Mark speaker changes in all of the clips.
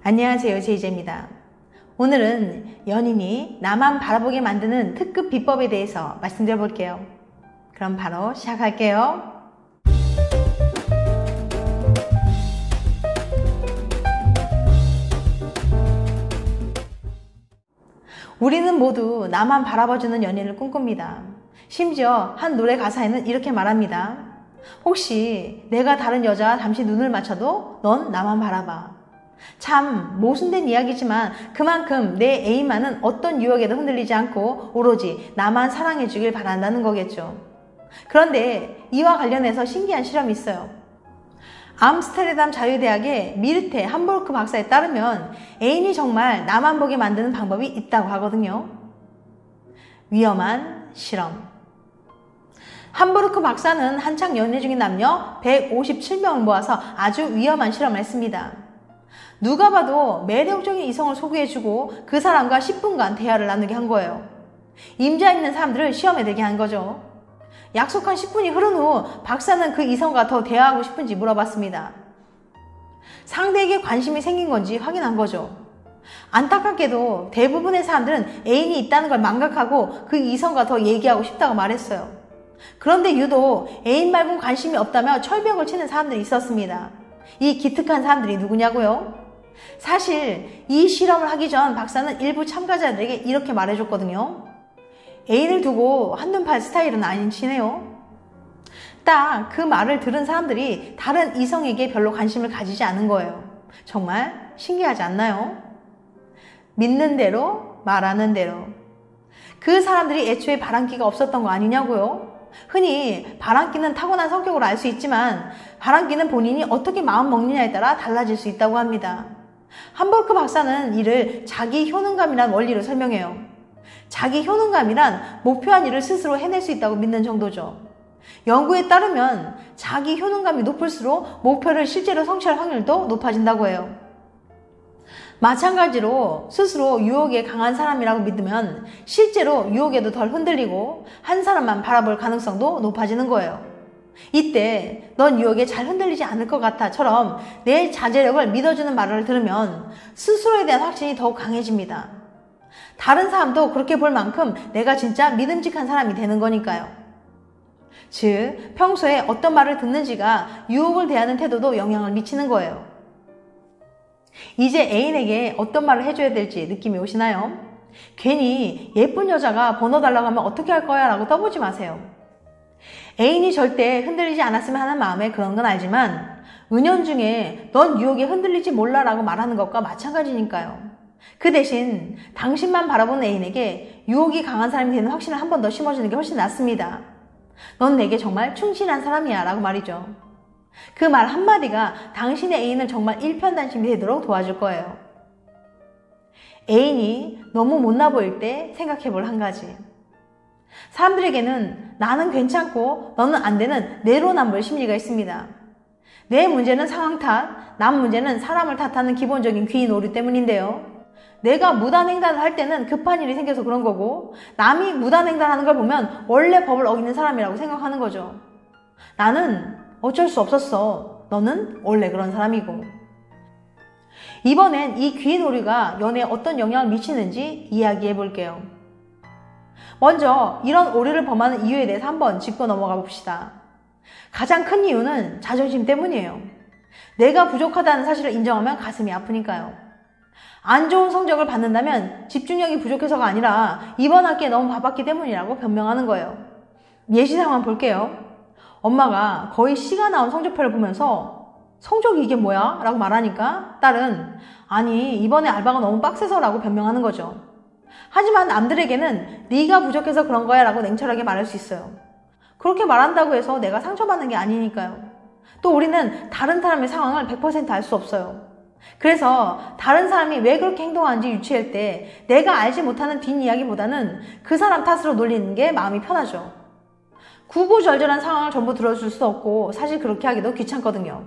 Speaker 1: 안녕하세요, 제이제입니다. 오늘은 연인이 나만 바라보게 만드는 특급 비법에 대해서 말씀드려 볼게요. 그럼 바로 시작할게요. 우리는 모두 나만 바라봐주는 연인을 꿈꿉니다. 심지어 한 노래 가사에는 이렇게 말합니다. 혹시 내가 다른 여자와 잠시 눈을 맞춰도 넌 나만 바라봐. 참 모순된 이야기지만 그만큼 내 애인만은 어떤 유혹에도 흔들리지 않고 오로지 나만 사랑해 주길 바란다는 거겠죠. 그런데 이와 관련해서 신기한 실험이 있어요. 암스테르담 자유대학의 미르테 함부르크 박사에 따르면 애인이 정말 나만 보게 만드는 방법이 있다고 하거든요. 위험한 실험. 함부르크 박사는 한창 연애 중인 남녀 157명을 모아서 아주 위험한 실험을 했습니다. 누가 봐도 매력적인 이성을 소개해주고 그 사람과 10분간 대화를 나누게 한 거예요. 임자 있는 사람들을 시험에 들게 한 거죠. 약속한 10분이 흐른 후 박사는 그 이성과 더 대화하고 싶은지 물어봤습니다. 상대에게 관심이 생긴 건지 확인한 거죠. 안타깝게도 대부분의 사람들은 애인이 있다는 걸 망각하고 그 이성과 더 얘기하고 싶다고 말했어요. 그런데 유독 애인 말고는 관심이 없다며 철벽을 치는 사람들이 있었습니다. 이 기특한 사람들이 누구냐고요? 사실 이 실험을 하기 전 박사는 일부 참가자들에게 이렇게 말해줬거든요. 애인을 두고 한눈 팔 스타일은 아니시네요. 딱 그 말을 들은 사람들이 다른 이성에게 별로 관심을 가지지 않은 거예요. 정말 신기하지 않나요? 믿는 대로 말하는 대로. 그 사람들이 애초에 바람기가 없었던 거 아니냐고요? 흔히 바람기는 타고난 성격으로 알 수 있지만 바람기는 본인이 어떻게 마음 먹느냐에 따라 달라질 수 있다고 합니다. 함부르크 박사는 이를 자기 효능감이란 원리로 설명해요. 자기 효능감이란 목표한 일을 스스로 해낼 수 있다고 믿는 정도죠. 연구에 따르면 자기 효능감이 높을수록 목표를 실제로 성취할 확률도 높아진다고 해요. 마찬가지로 스스로 유혹에 강한 사람이라고 믿으면 실제로 유혹에도 덜 흔들리고 한 사람만 바라볼 가능성도 높아지는 거예요. 이때 넌 유혹에 잘 흔들리지 않을 것 같아처럼 내 자제력을 믿어주는 말을 들으면 스스로에 대한 확신이 더욱 강해집니다. 다른 사람도 그렇게 볼 만큼 내가 진짜 믿음직한 사람이 되는 거니까요. 즉 평소에 어떤 말을 듣는지가 유혹을 대하는 태도도 영향을 미치는 거예요. 이제 애인에게 어떤 말을 해줘야 될지 느낌이 오시나요? 괜히 예쁜 여자가 번호 달라고 하면 어떻게 할 거야 라고 떠보지 마세요. 애인이 절대 흔들리지 않았으면 하는 마음에 그런 건 알지만 은연중에 넌 유혹에 흔들리지 몰라 라고 말하는 것과 마찬가지니까요. 그 대신 당신만 바라보는 애인에게 유혹이 강한 사람이 되는 확신을 한 번 더 심어주는 게 훨씬 낫습니다. 넌 내게 정말 충실한 사람이야 라고 말이죠. 그 말 한마디가 당신의 애인을 정말 일편단심이 되도록 도와줄 거예요. 애인이 너무 못나 보일 때 생각해 볼 한 가지. 사람들에게는 나는 괜찮고 너는 안 되는 내로남불 심리가 있습니다. 내 문제는 상황 탓, 남 문제는 사람을 탓하는 기본적인 귀인 오류 때문인데요. 내가 무단횡단을 할 때는 급한 일이 생겨서 그런 거고 남이 무단횡단하는 걸 보면 원래 법을 어기는 사람이라고 생각하는 거죠. 나는 어쩔 수 없었어. 너는 원래 그런 사람이고. 이번엔 이 귀인 오류가 연애에 어떤 영향을 미치는지 이야기해 볼게요. 먼저 이런 오류를 범하는 이유에 대해서 한번 짚고 넘어가 봅시다. 가장 큰 이유는 자존심 때문이에요. 내가 부족하다는 사실을 인정하면 가슴이 아프니까요. 안 좋은 성적을 받는다면 집중력이 부족해서가 아니라 이번 학기에 너무 바빴기 때문이라고 변명하는 거예요. 예시 상황 볼게요. 엄마가 거의 시가 나온 성적표를 보면서 성적이 이게 뭐야? 라고 말하니까 딸은 아니 이번에 알바가 너무 빡세서 라고 변명하는 거죠. 하지만 남들에게는 네가 부족해서 그런 거야 라고 냉철하게 말할 수 있어요. 그렇게 말한다고 해서 내가 상처받는 게 아니니까요. 또 우리는 다른 사람의 상황을 100% 알 수 없어요. 그래서 다른 사람이 왜 그렇게 행동하는지 유추할 때 내가 알지 못하는 뒷이야기보다는 그 사람 탓으로 놀리는 게 마음이 편하죠. 구구절절한 상황을 전부 들어줄 수 없고 사실 그렇게 하기도 귀찮거든요.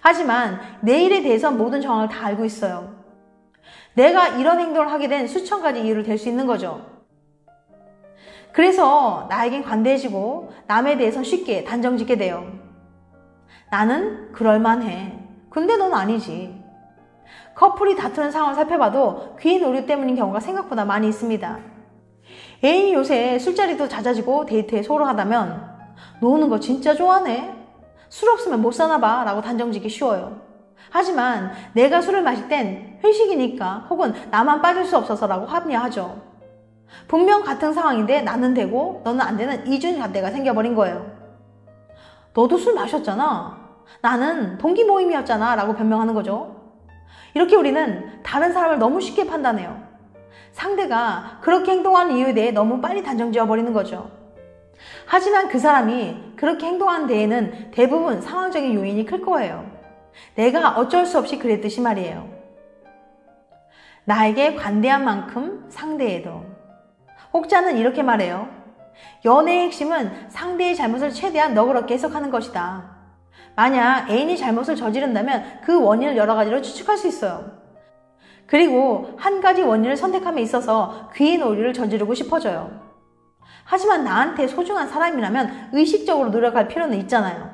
Speaker 1: 하지만 내 일에 대해서 모든 정황을 다 알고 있어요. 내가 이런 행동을 하게 된 수천 가지 이유를 댈 수 있는 거죠. 그래서 나에겐 관대해지고 남에 대해서 쉽게 단정짓게 돼요. 나는 그럴만해. 근데 넌 아니지. 커플이 다투는 상황을 살펴봐도 귀인 오류 때문인 경우가 생각보다 많이 있습니다. 애인이 요새 술자리도 잦아지고 데이트에 소홀하다면 노는 거 진짜 좋아하네? 술 없으면 못 사나봐 라고 단정짓기 쉬워요. 하지만 내가 술을 마실 땐 회식이니까 혹은 나만 빠질 수 없어서 라고 합리화하죠. 분명 같은 상황인데 나는 되고 너는 안 되는 이중잣대가 생겨버린 거예요. 너도 술 마셨잖아. 나는 동기 모임이었잖아 라고 변명하는 거죠. 이렇게 우리는 다른 사람을 너무 쉽게 판단해요. 상대가 그렇게 행동하는 이유에 대해 너무 빨리 단정 지어버리는 거죠. 하지만 그 사람이 그렇게 행동하는 데에는 대부분 상황적인 요인이 클 거예요. 내가 어쩔 수 없이 그랬듯이 말이에요. 나에게 관대한 만큼 상대에도. 혹자는 이렇게 말해요. 연애의 핵심은 상대의 잘못을 최대한 너그럽게 해석하는 것이다. 만약 애인이 잘못을 저지른다면 그 원인을 여러 가지로 추측할 수 있어요. 그리고 한 가지 원인을 선택함에 있어서 귀인 오류를 저지르고 싶어져요. 하지만 나한테 소중한 사람이라면 의식적으로 노력할 필요는 있잖아요.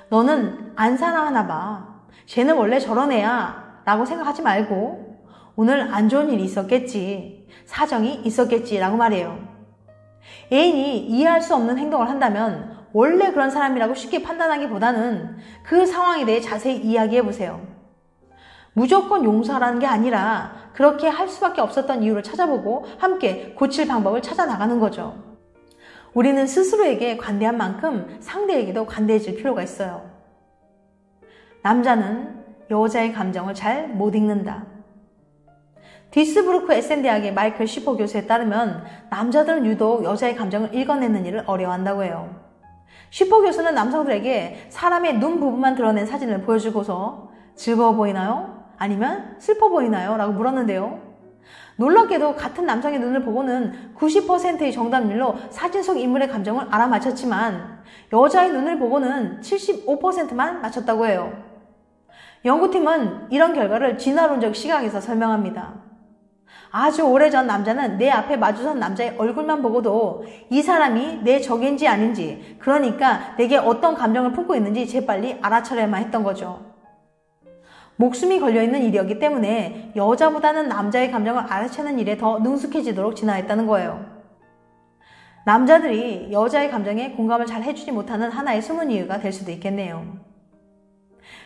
Speaker 1: 너는 안 사랑하나 봐. 쟤는 원래 저런 애야 라고 생각하지 말고 오늘 안 좋은 일이 있었겠지, 사정이 있었겠지 라고 말해요. 애인이 이해할 수 없는 행동을 한다면 원래 그런 사람이라고 쉽게 판단하기보다는 그 상황에 대해 자세히 이야기해보세요. 무조건 용서하라는 게 아니라 그렇게 할 수밖에 없었던 이유를 찾아보고 함께 고칠 방법을 찾아 나가는 거죠. 우리는 스스로에게 관대한 만큼 상대에게도 관대해질 필요가 있어요. 남자는 여자의 감정을 잘 못 읽는다. 디스브루크 SM 대학의 마이클 시퍼 교수에 따르면 남자들은 유독 여자의 감정을 읽어내는 일을 어려워한다고 해요. 시퍼 교수는 남성들에게 사람의 눈 부분만 드러낸 사진을 보여주고서 즐거워 보이나요? 아니면 슬퍼 보이나요? 라고 물었는데요. 놀랍게도 같은 남성의 눈을 보고는 90%의 정답률로 사진 속 인물의 감정을 알아맞혔지만 여자의 눈을 보고는 75%만 맞췄다고 해요. 연구팀은 이런 결과를 진화론적 시각에서 설명합니다. 아주 오래전 남자는 내 앞에 마주선 남자의 얼굴만 보고도 이 사람이 내 적인지 아닌지, 그러니까 내게 어떤 감정을 품고 있는지 재빨리 알아차려야만 했던 거죠. 목숨이 걸려있는 일이었기 때문에 여자보다는 남자의 감정을 알아채는 일에 더 능숙해지도록 진화했다는 거예요. 남자들이 여자의 감정에 공감을 잘 해주지 못하는 하나의 숨은 이유가 될 수도 있겠네요.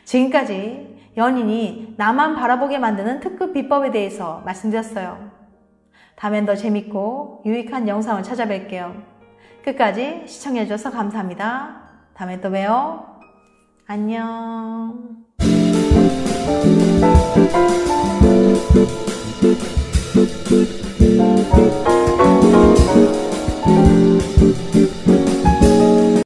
Speaker 1: 지금까지 연인이 나만 바라보게 만드는 특급 비법에 대해서 말씀드렸어요. 다음엔 더 재밌고 유익한 영상을 찾아뵐게요. 끝까지 시청해주셔서 감사합니다. 다음에 또 봬요. 안녕.